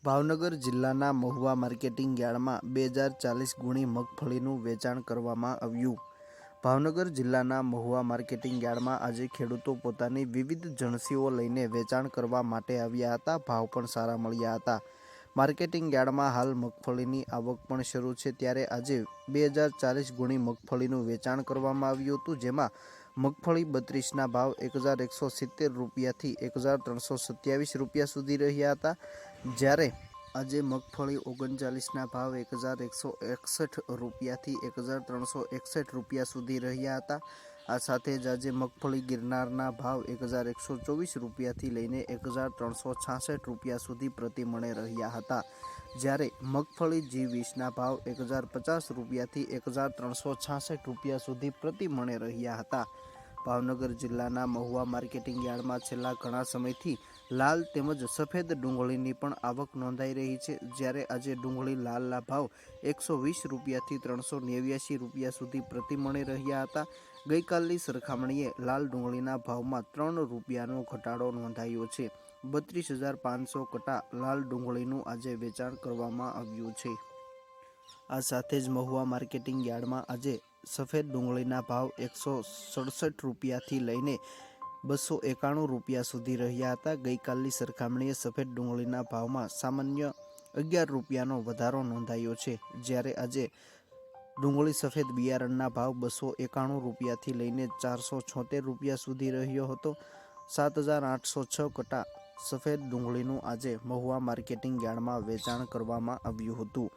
ભાવનગર જિલ્લાના મહુવા માર્કેટિંગ યાર્ડમાં 2040 ગુણી મગફળીનું વેચાણ કરવામાં આવ્યું। ભાવનગર જિલ્લાના મહુવા માર્કેટિંગ યાર્ડમાં આજે ખેડૂતો પોતાની વિવિધ જણસીઓ લઈને વેચાણ કરવા માટે આવ્યા હતા। ભાવ પણ સારા મળ્યા હતા। માર્કેટિંગ યાર્ડમાં હાલ મગફળીની આવક પણ શરૂ છે, ત્યારે આજે 2040 ગુણી મગફળીનું વેચાણ કરવામાં આવ્યું હતું, જેમાં મગફળી 32ના ભાવ 1170 રૂપિયાથી 1327 રૂપિયા સુધી રહ્યા હતા, જ્યારે આજે મગફળી 39ના ભાવ 1161 રૂપિયાથી 1361 રૂપિયા સુધી રહ્યા હતા। આ સાથે જ આજે મગફળી ગિરનારના ભાવ 1124 રૂપિયાથી લઈને 1366 રૂપિયા સુધી પ્રતિ મણે રહ્યા હતા, જ્યારે મગફળી G20ના ભાવ 1050 રૂપિયાથી 1366 રૂપિયા સુધી પ્રતિ મણે રહ્યા હતા। ભાવનગર જિલ્લાના મહુવા માર્કેટિંગ યાર્ડમાં છેલ્લા ઘણા સમયથી લાલ તેમજ સફેદ ડુંગળીની પણ આવક નોંધાઈ રહી છે, જ્યારે આજે ડુંગળી લાલના ભાવ 120 રૂપિયાથી 389 રૂપિયા સુધી પ્રતિ મણે રહ્યા હતા। ગઈકાલની સરખામણીએ લાલ ડુંગળીના ભાવમાં 3 રૂપિયાનો ઘટાડો નોંધાયો છે। 32,500 કટા લાલ ડુંગળીનું આજે વેચાણ કરવામાં આવ્યું છે। આ સાથે જ મહુવા માર્કેટિંગ યાર્ડમાં આજે સફેદ ડુંગળીના ભાવ 167 રૂપિયાથી લઈને 291 રૂપિયા સુધી રહ્યા હતા। ગઈકાલની સરખામણીએ સફેદ ડુંગળીના ભાવમાં સામાન્ય 11 રૂપિયાનો વધારો નોંધાયો છે, જ્યારે આજે ડુંગળી સફેદ બિયારણના ભાવ 291 રૂપિયાથી લઈને 476 રૂપિયા સુધી રહ્યો હતો। 7,806 કટા સફેદ ડુંગળીનું આજે મહુવા માર્કેટિંગ યાર્ડમાં વેચાણ કરવામાં આવ્યું હતું।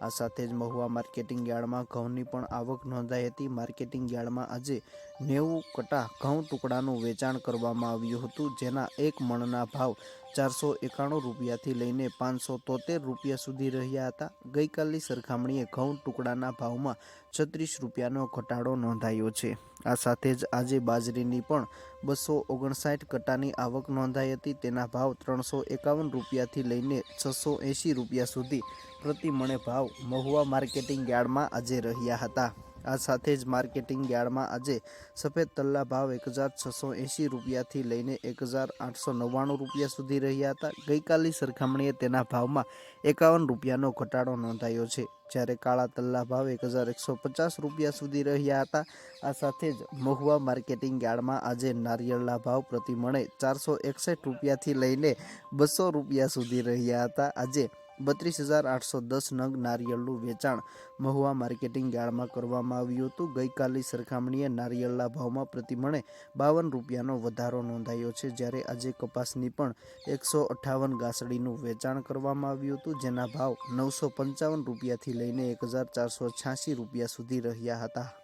આ સાથે જ મહુવા માર્કેટિંગ યાર્ડમાં ઘઉંની પણ આવક નોંધાઈ હતી। માર્કેટિંગ યાર્ડમાં આજે 90 કટા ઘઉં ટુકડાનું વેચાણ કરવામાં આવ્યું હતું, જેના એક મણના ભાવ 491 રૂપિયાથી લઈને 573 રૂપિયા સુધી રહ્યા હતા। ગઈકાલની સરખામણીએ ઘઉં ટુકડાના ભાવમાં 36 રૂપિયાનો ઘટાડો નોંધાયો છે। આ સાથે જ આજે બાજરીની પણ 259 કટાની આવક નોંધાઈ હતી। તેના ભાવ 351 રૂપિયાથી લઈને 680 રૂપિયા સુધી પ્રતિ મણે ભાવ મહુવા માર્કેટિંગ યાર્ડમાં આજે રહ્યા હતા। આ સાથે જ માર્કેટિંગ યાર્ડમાં આજે સફેદ તલના ભાવ 1680 રૂપિયાથી લઈને 1899 રૂપિયા સુધી રહ્યા હતા। ગઈકાલની સરખામણીએ તેના ભાવમાં 51 રૂપિયાનો ઘટાડો નોંધાયો છે, જ્યારે કાળા તલના ભાવ 1150 રૂપિયા સુધી રહ્યા હતા। આ સાથે જ મહુવા માર્કેટિંગ યાર્ડમાં આજે નારિયેળના ભાવ પ્રતિ મણે 461 રૂપિયાથી લઈને 200 રૂપિયા સુધી રહ્યા હતા। આજે 32,810 નંગ નારિયેળનું વેચાણ મહુવા માર્કેટિંગ યાર્ડમાં કરવામાં આવ્યું હતું। ગઈકાલની સરખામણીએ નારિયેળના ભાવમાં પ્રતિ મણે 52 રૂપિયાનો વધારો નોંધાયો છે, જ્યારે આજે કપાસની પણ 158 ગાંસડીનું વેચાણ કરવામાં આવ્યું હતું, જેના ભાવ 955 રૂપિયાથી લઈને 1,486 રૂપિયા સુધી રહ્યા હતા।